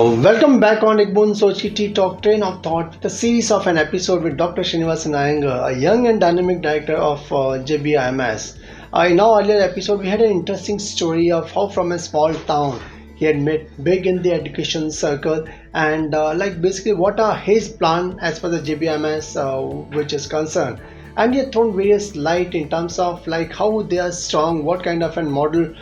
Welcome back on Igbun Sochi Tea Talk Train of Thought, the series of an episode with Dr. Srinivasan Iyengar, a young and dynamic director of JBIMS. In our earlier episode, we had an interesting story of how from a small town he had made big in the education circle and basically what are his plan as far as JBIMS which is concerned. And he had thrown various light in terms of like how they are strong, what kind of a model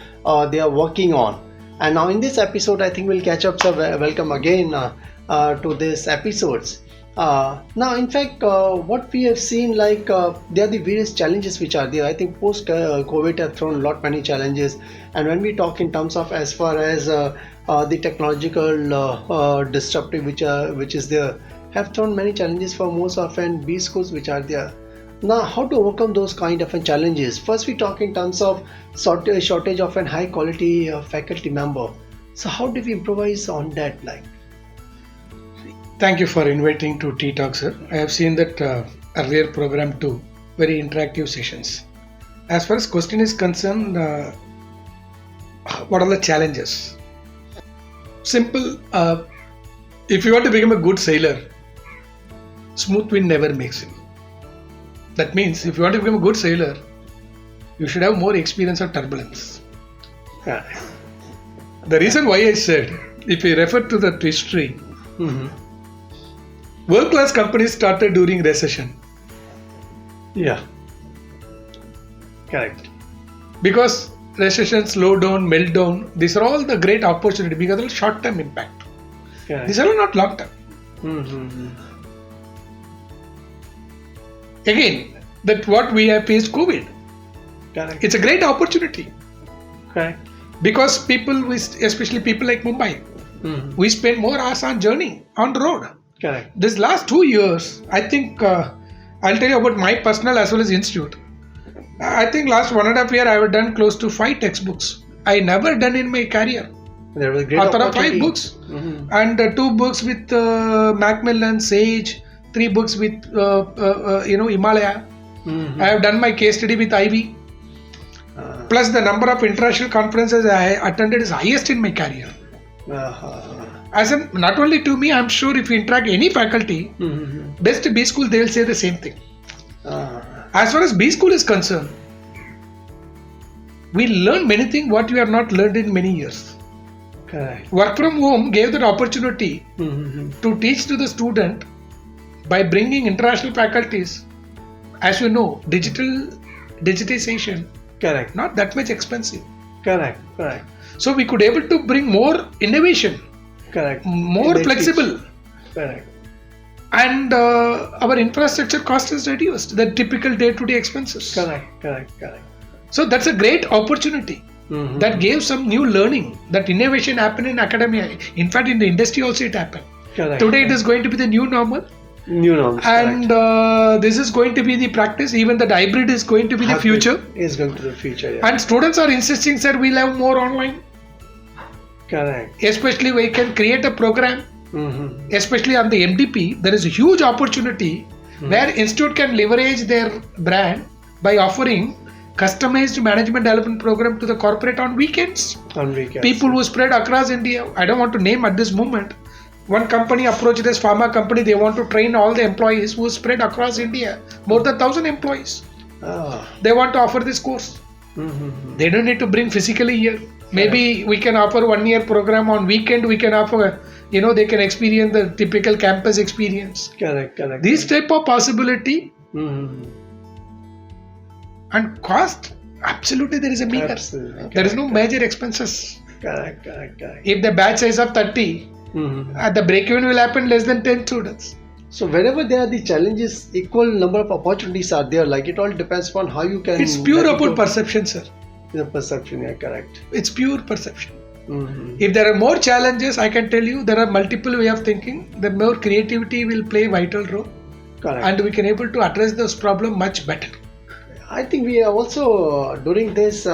they are working on. And now in this episode, I think we'll catch up. So welcome again to this episodes. Now, in fact, what we have seen, there are the various challenges which are there. I think post COVID have thrown many challenges. And when we talk in terms of as far as the technological disruptive which is there, have thrown many challenges for most often B schools which are there. Now, how to overcome those kind of challenges? First, we talk in terms of shortage of a high quality faculty member. So, how do we improvise on that? Thank you for inviting to Tea Talk, sir. I have seen that earlier program too. Very interactive sessions. As far as question is concerned, what are the challenges? Simple. If you want to become a good sailor, smooth wind never makes him. That means if you want to become a good sailor, you should have more experience of turbulence. Yeah. The reason why I said, if you refer to the history, world-class companies started during recession. Yeah. Correct. Because recession, slowdown, meltdown, these are all the great opportunity because of short-term impact. Correct. These are not long-term. Again, that what we have faced COVID. Correct. It's a great opportunity. Correct. Because people, especially people like Mumbai, we spend more hours on journey, on the road. Correct. This last 2 years, I think, I'll tell you about my personal as well as institute. I think last 1.5 years, I have done close to 5 textbooks. I never done in my career. There was a great Author of opportunity. 5 books and 2 books with Macmillan, Sage, 3 books with Himalaya. I have done my case study with Ivy. Plus the number of international conferences I attended is highest in my career. As in, not only to me, I'm sure if you interact any faculty, best B school, they'll say the same thing. As far as B school is concerned, we learn many things what we have not learned in many years. Correct. Work from home gave that opportunity to teach to the student by bringing international faculties. As you know, digitization, Correct. not that much expensive. Correct. Correct. So we could able to bring more innovation, Correct. more They flexible, teach. Correct. and our infrastructure cost is reduced. The typical day-to-day expenses. Correct. Correct. Correct. So that's a great opportunity. That gave some new learning. That innovation happened in academia. In fact, in the industry also it happened. Correct. Today it is going to be the new normal. New norms. And this is going to be the practice. Even that hybrid is going to be the future. Is going to the future. Yeah. And students are insisting, sir, we'll have more online. Correct. Especially we can create a program. Especially on the MDP, there is a huge opportunity where institute can leverage their brand by offering customized management development program to the corporate on weekends. On weekends. People who spread across India. I don't want to name at this moment. One company approached this pharma company. They want to train all the employees who spread across India. More than 1,000 employees. They want to offer this course. They don't need to bring physically here. Maybe we can offer 1 year program on weekend. We can offer, they can experience the typical campus experience. Correct. Correct. This type of possibility and cost, absolutely there is a meager. There is no major expenses. Correct. Correct. Correct. If the batch size of 30, the break-even will happen less than 10 students. So wherever there are the challenges, equal number of opportunities are there. Like it all depends upon how you can. It's pure about perception, sir. The perception, yeah, correct. It's pure perception. If there are more challenges, I can tell you there are multiple way of thinking. The more creativity will play a vital role. Correct. And we can able to address those problems much better. I think we are also during this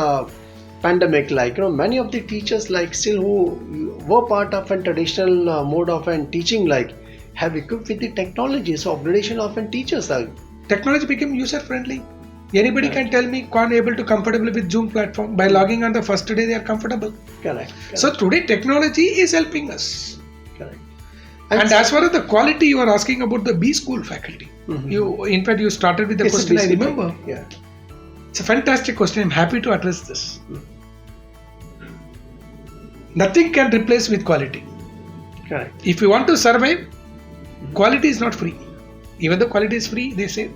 pandemic, many of the teachers still who were part of a traditional mode of teaching have equipped with the technology, so upgradation of teachers. Technology became user friendly. Anybody can tell me can't able to comfortably with Zoom platform. By logging on the first day they are comfortable. Correct. So today technology is helping us. And as far as the quality, you are asking about the B school faculty. In fact, you started with the question, I remember. Yeah. It's a fantastic question. I'm happy to address this. Nothing can replace with quality. Correct. If you want to survive, quality is not free. Even though quality is free, they say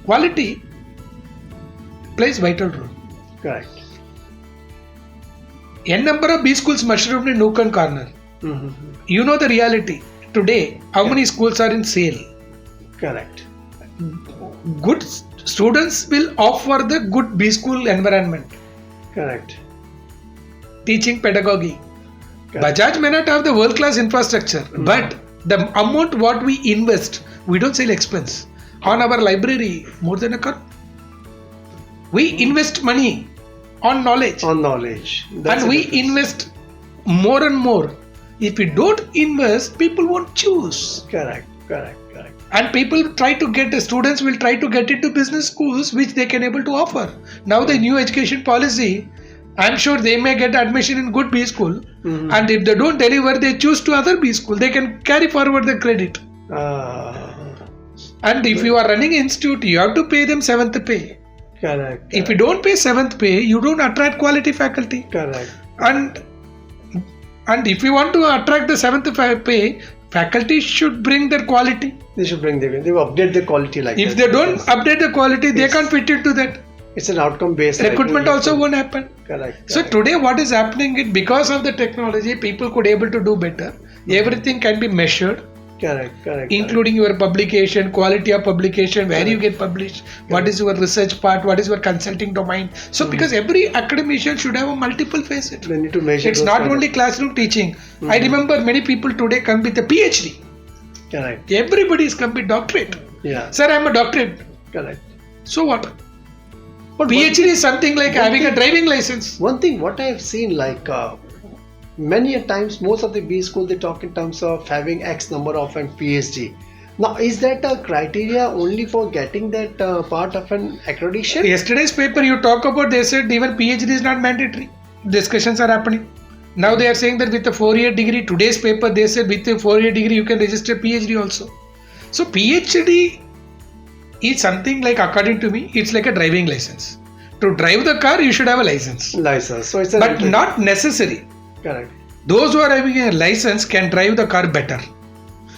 quality plays vital role. Correct. N number of B schools mushroomed in nook and corner. You know the reality. Today, how many schools are in sale? Correct. Good students will offer the good B school environment. Correct. Teaching pedagogy. Correct. Bajaj may not have the world class infrastructure, but the amount what we invest, we don't sell expense. On our library, more than a crore. We invest money on knowledge. On knowledge. That's and we invest more and more. If we don't invest, people won't choose. Correct. Correct. Correct. And people try to get, the students will try to get into business schools which they can able to offer. Now the new education policy, I'm sure they may get admission in good B school, and if they don't deliver, they choose to other B school. They can carry forward the credit. And if you are running institute, you have to pay them 7th pay. Correct. If you don't pay 7th pay, you don't attract quality faculty. Correct. And if you want to attract the 7th pay, faculty should bring their quality. They should bring they will update the quality like if that. If they don't update the quality, they can't fit into that. It's an outcome based. Recruitment also won't happen. Correct. So today what is happening is because of the technology, people could able to do better. Everything can be measured. Correct. Including your publication, quality of publication, where you get published, what is your research part, what is your consulting domain. So because every academician should have a multiple facet. They need to measure. It's not only classroom teaching. I remember many people today come with a PhD. Correct. Everybody is come with doctorate. Yeah. Sir, I am a doctorate. Correct. So what? But PhD is something like having a driving license. One thing what I have seen like many a times most of the B school they talk in terms of having X number of an PhD. Now is that a criteria only for getting that part of an accreditation? Yesterday's paper you talk about, they said even PhD is not mandatory. Discussions are happening. Now they are saying that with a 4-year degree, today's paper they said with a 4-year degree you can register PhD also. So PhD is something like, according to me, it's like a driving license. To drive the car, you should have a license. So it's but not necessary. Correct. Those who are having a license can drive the car better.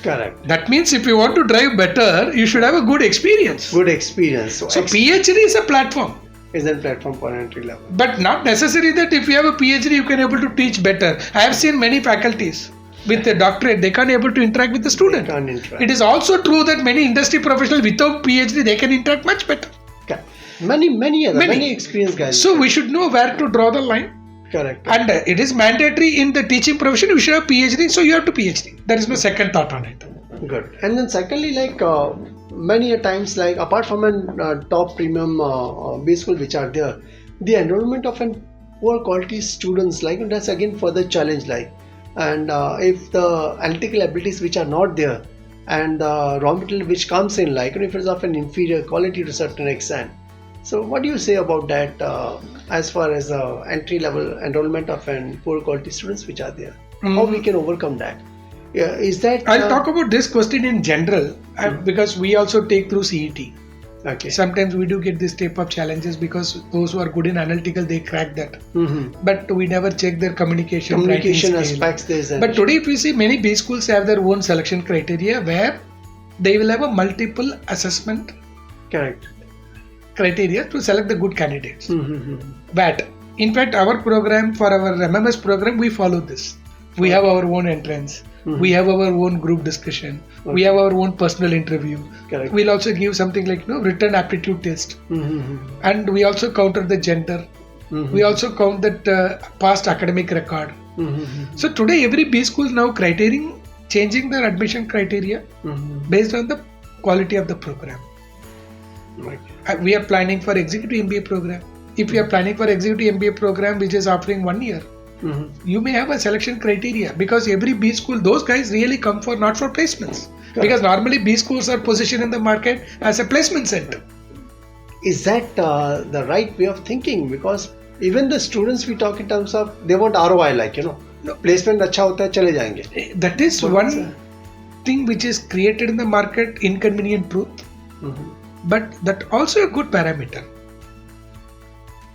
Correct. That means if you want to drive better, you should have a good experience. Good experience. So PhD is a platform. Is a platform for entry level. But not necessary that if you have a PhD, you can able to teach better. I have seen many faculties with a doctorate, they can't able to interact with the student. Can't interact. It is also true that many industry professionals without PhD, they can interact much better. Many experienced guys. So we should know where to draw the line. Correct. And it is mandatory in the teaching profession, you should have PhD, so you have to PhD. That is my second thought on it. Good. And then secondly, like many a times, like apart from an top premium B school which are there, the enrollment of an poor quality students, like that's again further challenge, like, and if the analytical abilities which are not there and the raw material which comes in, like if it's of an inferior quality to a certain extent. So what do you say about that as far as entry level enrollment of an poor quality students which are there? How we can overcome that? Yeah, is that I'll talk about this question in general because we also take through CET. Okay. Sometimes we do get this type of challenges because those who are good in analytical, they crack that. But we never check their communication aspects. But today if we see, many B schools have their own selection criteria where they will have a multiple assessment criteria to select the good candidates. But in fact our program, for our MMS program, we follow this. We have our own entrance. We have our own group discussion. We have our own personal interview. We'll also give something like written aptitude test. And we also counter the gender. We also count that past academic record. So today every B school is now changing their admission criteria based on the quality of the program. We are planning for executive MBA program. If you are planning for executive MBA program which is offering 1 year, you may have a selection criteria because every B school, those guys really come for not for placements. Because normally B schools are positioned in the market as a placement center. Is that the right way of thinking? Because even the students we talk in terms of, they want ROI, like, placement अच्छा होता है, चले जाएंगे. That is one thing which is created in the market, inconvenient truth, but that also a good parameter.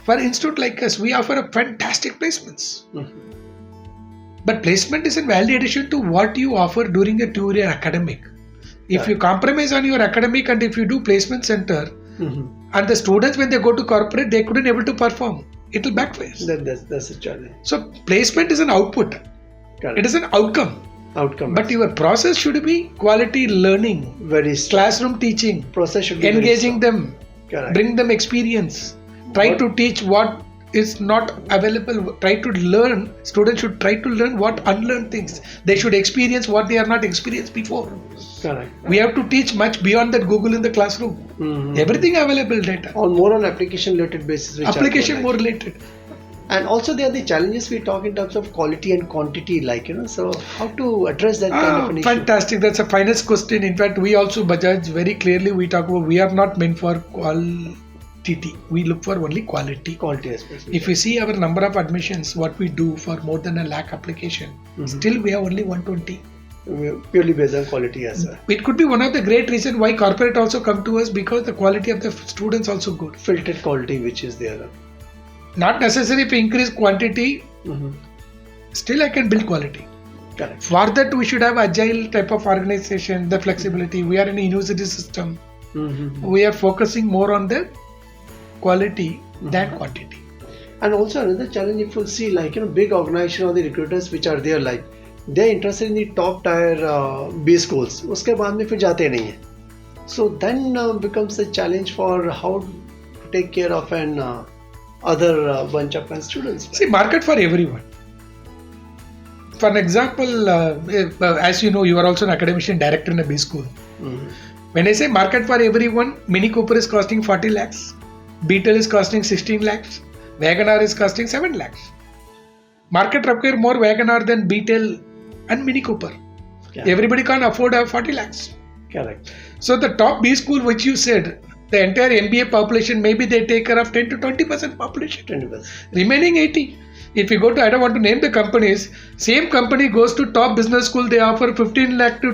For institute like us, we offer a fantastic placements. But placement is a value addition to what you offer during a 2-year academic. If you compromise on your academic and if you do placement center, and the students when they go to corporate, they couldn't able to perform, it will backfire. That's a challenge. So placement is an output. Correct. It is an outcome. But your process should be quality learning, very classroom teaching, process should be engaging them, Correct. Bring them experience, try to teach what is not available, try to learn. Students should try to learn what unlearned things. They should experience what they are not experienced before. Correct. We have to teach much beyond that Google in the classroom. Everything available data. Or more on application related basis. Application more related. And also there are the challenges we talk in terms of quality and quantity, so how to address that kind of an issue? Fantastic. That's a finest question. In fact, we also Bajaj very clearly we talk about we are not meant for quantity. We look for only quality. Quality especially. If you see our number of admissions, what we do for more than 1 lakh application, still we have only 120. Purely based on quality as well. It could be one of the great reasons why corporate also come to us, because the quality of the students also good. Filtered quality which is there. Not necessary to increase quantity, still I can build quality. Correct. For that we should have agile type of organization, the flexibility. We are in a university system. We are focusing more on the quality than quantity. And also another challenge, if you see big organization or the recruiters which are there, they are interested in the top tier B schools. उसके बाद में फिर जाते नहीं हैं. So then becomes a challenge for how to take care of an other bunch of students. See, market for everyone. For an example, as you know, you are also an academician director in a B school. When I say market for everyone, Mini Cooper is costing 40 lakhs, Beetle is costing 16 lakhs, WagonR is costing 7 lakhs. Market require more WagonR than Beetle and Mini Cooper. Everybody can't afford 40 lakhs. Correct. So the top B school which you said, the entire MBA population, maybe they take care of 10 to 20% population. 20%. Remaining 80. If you go to, I don't want to name the companies, same company goes to top business school, they offer 15 lakh to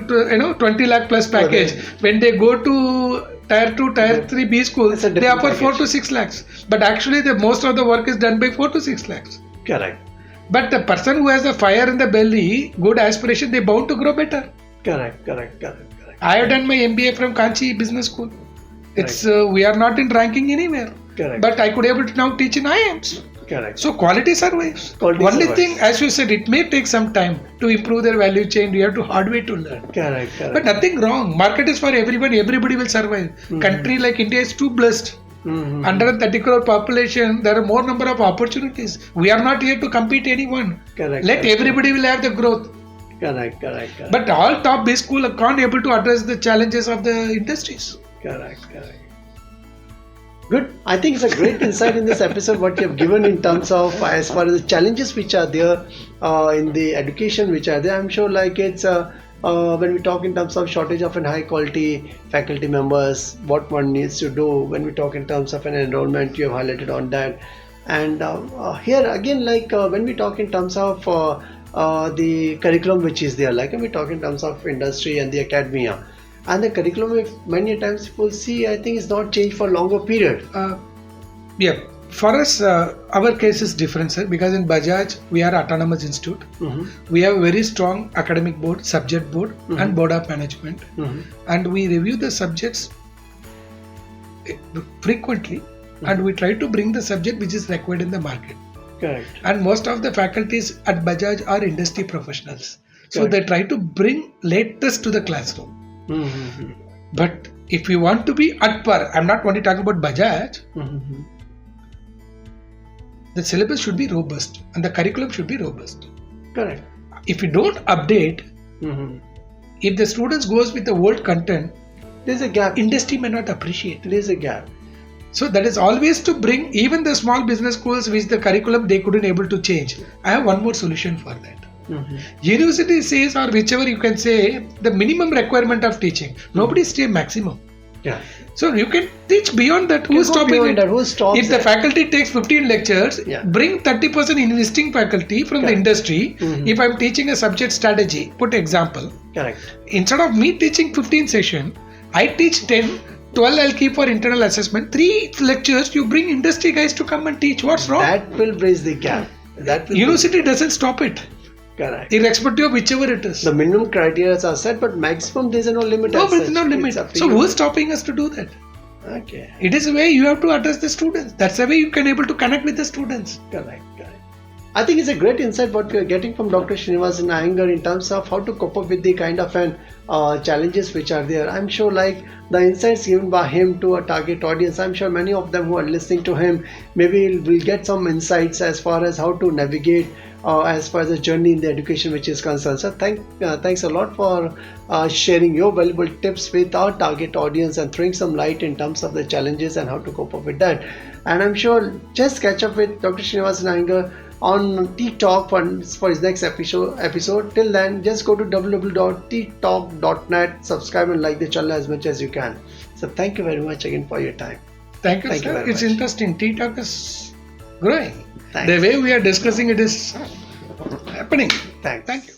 20 lakh plus package. When they go to tier 2, tier 3 B school, they offer package. 4 to 6 lakhs. But actually most of the work is done by 4 to 6 lakhs. Correct. But the person who has a fire in the belly, good aspiration, they bound to grow better. Correct. I have done my MBA from Kanchi Business School. It's we are not in ranking anywhere. Correct. But I could able to now teach in IIMs. Correct. So quality survives. Only thing, as you said, it may take some time to improve their value chain. You have to hard way to learn. Correct. But nothing wrong. Market is for everyone. Everybody will survive. Country like India is too blessed. 130 crore population, there are more number of opportunities. We are not here to compete anyone. Correct. Let everybody will have the growth. Correct. But all top B school can't able to address the challenges of the industries. Correct. Good. I think it's a great insight in this episode what you have given in terms of as far as the challenges which are there in the education which are there. I'm sure it's when we talk in terms of shortage of an high quality faculty members, what one needs to do. When we talk in terms of an enrollment, you have highlighted on that. And here again, when we talk in terms of the curriculum which is there, when we talk in terms of industry and the academia. And the curriculum, if many times people see, I think it's not changed for longer period. For us, our case is different, sir, because in Bajaj, we are autonomous institute. We have a very strong academic board, subject board and board of management. And we review the subjects frequently and we try to bring the subject which is required in the market. Correct. And most of the faculties at Bajaj are industry professionals. So they try to bring latest to the classroom. But if you want to be at par, I'm not only talking about Bajaj, the syllabus should be robust and the curriculum should be robust. Correct. If you don't update, if the students goes with the old content, there's a gap. Industry may not appreciate. There's a gap. So that is always to bring even the small business schools which the curriculum they couldn't able to change. I have one more solution for that. University says, or whichever you can say, the minimum requirement of teaching. Nobody say maximum. Yeah. So you can teach beyond that. You Who's go stopping beyond it? that. Who stops If the it? faculty takes 15 lectures, Yeah. bring 30% investing faculty from the Correct. industry. Mhm. If I'm teaching a subject strategy, put example. Correct. Instead of me teaching 15 session, I teach 10, 12 I'll keep for internal assessment. 3 lectures, you bring industry guys to come and teach. What's wrong? That will bridge the gap. That will University doesn't stop it. Correct. Irrespective of whichever it is. The minimum criteria are set, but maximum there is no limit. No, as but such. no limit. It's up to So you. who's stopping us to do that? Okay. It is a way you have to address the students. That's the way you can able to connect with the students. Correct. I think it's a great insight what we are getting from Dr. Srinivasan Iyengar in terms of how to cope up with the kind of challenges which are there. I'm sure like the insights given by him to a target audience, I'm sure many of them who are listening to him maybe will get some insights as far as how to navigate as far as the journey in the education which is concerned. So thanks a lot for sharing your valuable tips with our target audience and throwing some light in terms of the challenges and how to cope up with that. And I'm sure just catch up with Dr. Srinivasan Iyengar on TikTok for his next episode. Till then, just go to www.ttalk.net, subscribe and like the channel as much as you can. So thank you very much again for your time. Thank you, Thank you sir. very It's much. interesting. T-Talk is growing. Thanks. The way we are discussing it is happening. Thanks. Thank you.